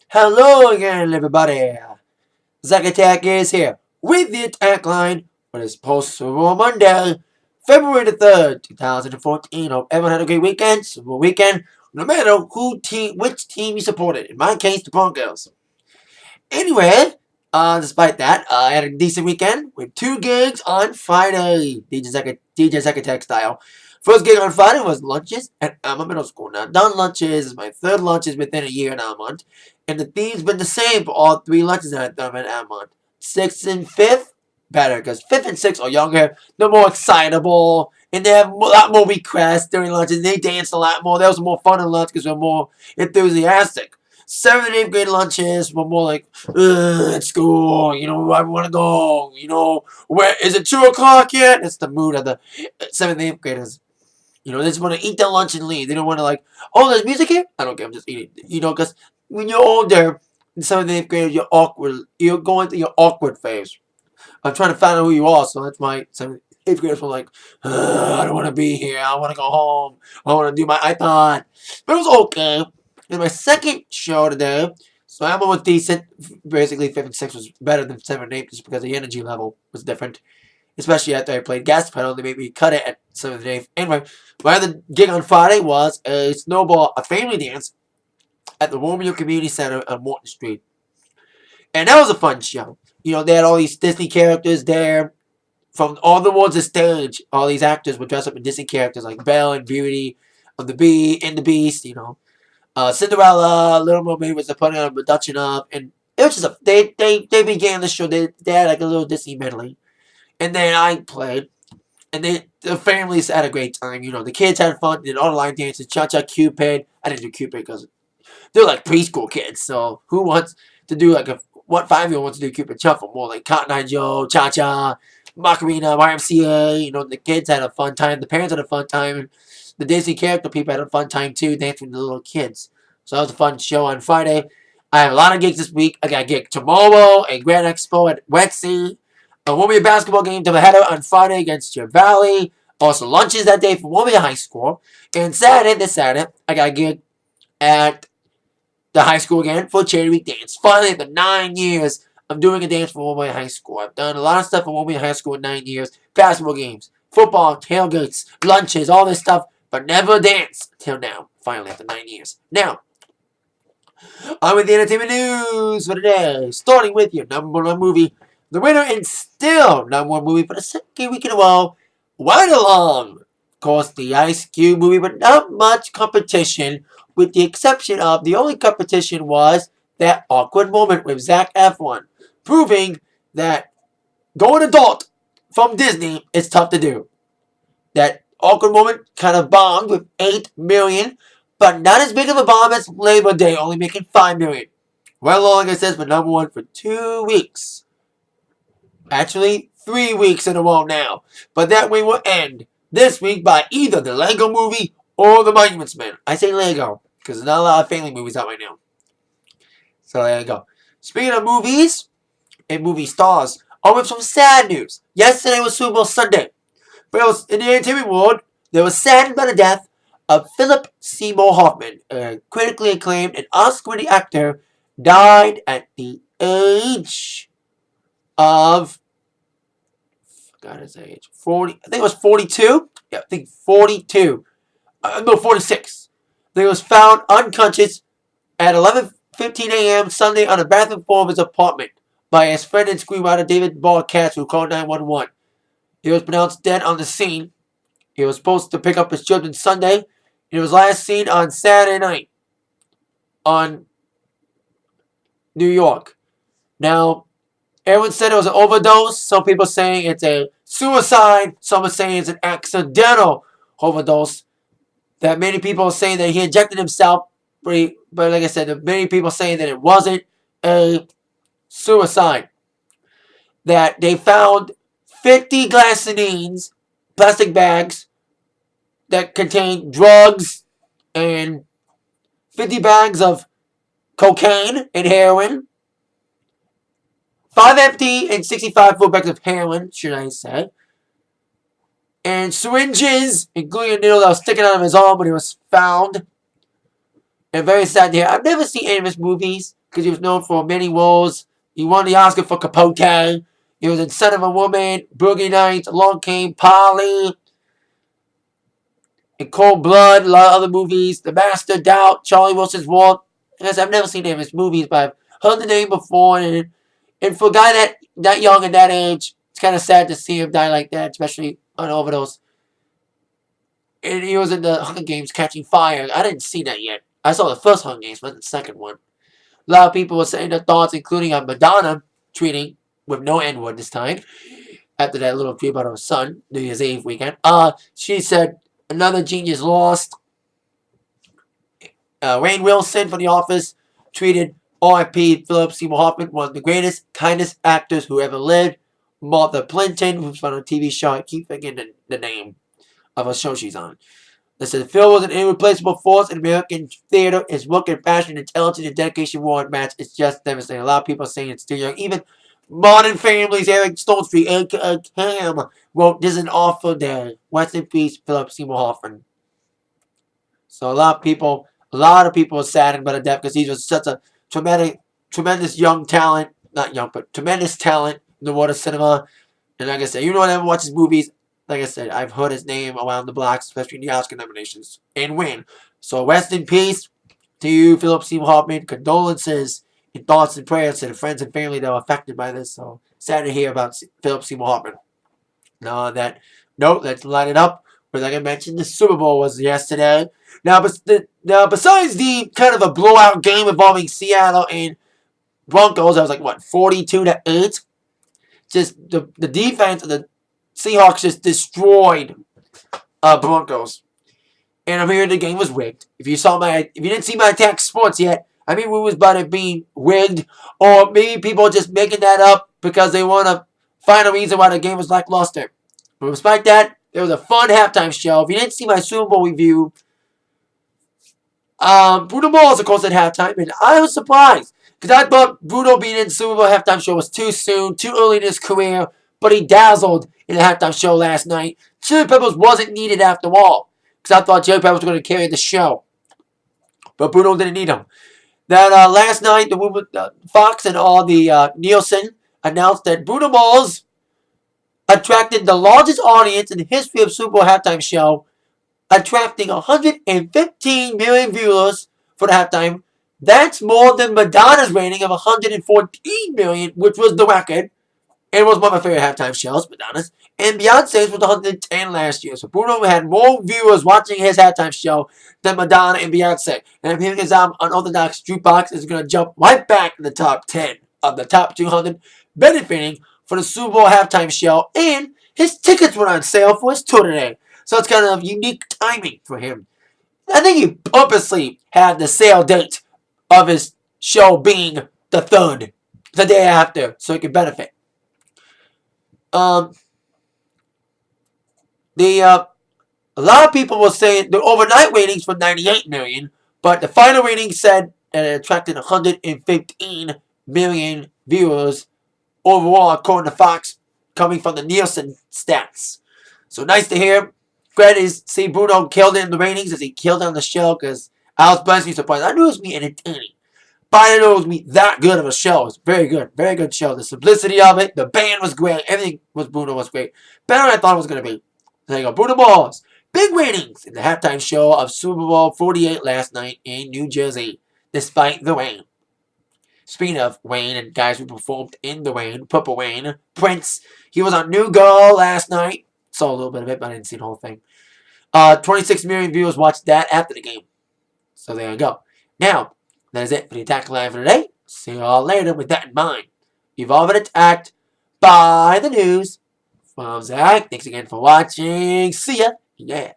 Hello again, everybody. Zack Attack is here with the Atakline for this post-Super Bowl Monday, February the 3rd, 2014. Hope everyone had a great weekend, Super Bowl weekend, no matter which team you supported. In my case, the Broncos. Anyway, despite that, I had a decent weekend with 2 gigs on Friday, DJ Zack Attack style. First gig on Friday was lunches at Alma Middle School. Now, done lunches is my third lunches within a year in Almont, and the theme's been the same for all 3 lunches that I've done at Almont. 6th and 5th, better, because 5th and 6th are younger, they're more excitable, and they have a lot more requests during lunches. They dance a lot more. That was more fun in lunch because we're more enthusiastic. 7th and 8th grade lunches were more like, let's go, I want to go, where is it 2 o'clock yet? That's the mood of the 7th and 8th graders. They just want to eat their lunch and leave. They don't want to oh, there's music here? I don't care, I'm just eating. Because when you're older, in 7th and 8th grade, you're awkward. You're going through your awkward phase. I'm trying to find out who you are, so that's why 7th, 8th graders were like, I don't want to be here. I want to go home. I want to do my iPod. But it was okay. In my second show today, so Alma was decent. Basically, 5th and 6th was better than 7th and 8th just because the energy level was different. Especially after I played gas pedal, they made me cut it at 7th and 8th. Anyway, my other gig on Friday was a family dance at the Romeo Community Center on Morton Street. And that was a fun show. They had all these Disney characters there. From all the ones on stage, all these actors would dress up in Disney characters like Belle and Beauty of the Bee and the Beast, Cinderella, Little Mermaid was putting on a production of, and it was just they began the show. They had like a little Disney medley, and then I played, and the families had a great time. The kids had fun, did all the line dances, cha-cha, Cupid. I didn't do Cupid because they're like preschool kids. So who wants to do what 5-year-old wants to do Cupid Shuffle? More like Cotton Eye Joe, cha-cha, Macarena, YMCA. The kids had a fun time. The parents had a fun time. The Disney character people had a fun time too, dancing with the little kids. So that was a fun show on Friday. I have a lot of gigs this week. I got a gig tomorrow, a Grand Expo at Wetsy. A basketball game to the header on Friday against your Valley. Also lunches that day for Warmia High School. And this Saturday, I got a gig at the high school again for a charity week dance. Finally, after 9 years, I'm doing a dance for Warmia High School. I've done a lot of stuff for Warmia High School in 9 years. Basketball games, football, tailgates, lunches, all this stuff. But never a dance till now. Finally, after 9 years. Now, on with the entertainment news for today. Starting with your #1 movie. The winner and still #1 movie for the second week in a row. Ride Along. Of course, the Ice Cube movie, but not much competition. With the exception of the only competition was that awkward moment with Zac Efron. Proving that going adult from Disney is tough to do. That awkward moment kind of bombed with 8 million, but not as big of a bomb as Labor Day, only making 5 million. Well, like I said, for #1 for 2 weeks. Actually, 3 weeks in a row now. But that way will end this week by either the Lego movie or the Monuments Men. I say Lego because there's not a lot of family movies out right now. So there you go. Speaking of movies and movie stars, with some sad news. Yesterday was Super Bowl Sunday. But it was, in the entertainment world, they were saddened by the death of Philip Seymour Hoffman, a critically acclaimed and Oscar-winning actor, died at the age of, forgot his age, 40, I think it was 42. Yeah, I think 42. No, 46. He was found unconscious at 11:15 a.m. Sunday on the bathroom floor of his apartment by his friend and screenwriter David Barkatz, who called 911. He was pronounced dead on the scene. He was supposed to pick up his children Sunday, and he was last seen on Saturday night on New York. Now, everyone said it was an overdose. Some people saying it's a suicide. Some are saying it's an accidental overdose. That many people are saying that he injected himself. But like I said, many people saying that it wasn't a suicide. That they found 50 glassinines, plastic bags, that contained drugs and 50 bags of cocaine and heroin. 5 empty and 65 full bags of heroin, should I say. And syringes, including a needle that was sticking out of his arm when he was found. And very sad to hear. I've never seen any of his movies because he was known for many roles. He won the Oscar for Capote. He was in Son of a Woman, Boogie Nights, Along Came Polly, in Cold Blood, a lot of other movies. The Master, Doubt, Charlie Wilson's War. I've never seen any of his movies, but I've heard the name before. And for a guy that young and that age, it's kind of sad to see him die like that, especially on overdose. And he was in the Hunger Games Catching Fire. I didn't see that yet. I saw the first Hunger Games, but the second one. A lot of people were saying their thoughts, including Madonna tweeting with no N-word this time. After that little tweet about her son, New Year's Eve weekend. She said, another genius lost. Rainn Wilson from The Office tweeted, R.I.P. Philip Seymour Hoffman, one of the greatest, kindest actors who ever lived. Martha Plimpton, who's on a TV show. I keep forgetting the name of a show she's on. They said Phil was an irreplaceable force in American theater. His work and passion, intelligence, and dedication were unmatched. It's just devastating. A lot of people are saying it's too young. Even Modern Families, Eric Stonestreet, aka Cam, wrote, "This is an awful day. Rest in peace, Philip Seymour Hoffman." So a lot of people are saddened by the death because he was such a tremendous young talent. Not young, but tremendous talent in the world of cinema. And like I said, you know, I never watch his movies. Like I said, I've heard his name around the blocks, especially in the Oscar nominations, and win. So rest in peace to you, Philip Seymour Hoffman. Condolences and thoughts and prayers to the friends and family that were affected by this. So sad to hear about Philip Seymour Hoffman. Now on that note, let's line it up. But like I mentioned, the Super Bowl was yesterday. Now besides the kind of a blowout game involving Seattle and Broncos, I was like, what, 42-8? Just the defense of the Seahawks just destroyed Broncos. And I'm hearing the game was rigged. If you didn't see my Attack Sports yet, I mean, we was about it being rigged, or maybe people are just making that up because they want to find a reason why the game was lackluster. But despite that, there was a fun halftime show. If you didn't see my Super Bowl review, Bruno Mars, of course, at halftime, and I was surprised because I thought Bruno being in the Super Bowl halftime show was too soon, too early in his career, but he dazzled in the halftime show last night. Chili Peppers wasn't needed after all because I thought Chili Peppers were going to carry the show, but Bruno didn't need him. That last night, the Fox and all the Nielsen announced that Bruno Mars attracted the largest audience in the history of Super Bowl halftime show, attracting 115 million viewers for the halftime. That's more than Madonna's rating of 114 million, which was the record. And was one of my favorite halftime shows, Madonna's. And Beyonce's was 110 last year. So Bruno had more viewers watching his halftime show than Madonna and Beyonce. And I'm hearing his album Unorthodox Jukebox is going to jump right back in the top 10 of the top 200, benefiting for the Super Bowl halftime show. And his tickets were on sale for his tour today. So it's kind of unique timing for him. I think he purposely had the sale date of his show being the 3rd, the day after, so he could benefit. A lot of people were saying the overnight ratings were 98 million, but the final ratings said that it attracted 115 million viewers overall, according to Fox, coming from the Nielsen stats. So nice to hear. Glad to see Bruno killed it in the ratings as he killed it on the show, because I was pleasantly surprised. I knew it was going to be entertaining, but I didn't know it was going to be that good of a show. It was very good show. The simplicity of it, the band was great, everything was Bruno was great. Better than I thought it was going to be. There you go, Bruno Mars. Big ratings in the halftime show of Super Bowl 48 last night in New Jersey, despite the rain. Speaking of rain and guys who performed in the rain, Purple Rain, Prince, he was on New Girl last night. Saw a little bit of it, but I didn't see the whole thing. 26 million viewers watched that after the game. So there you go. Now, that is it for the Atakline for today. See you all later with that in mind. You've all been attacked by the news. From Zach, thanks again for watching. See ya. Yeah.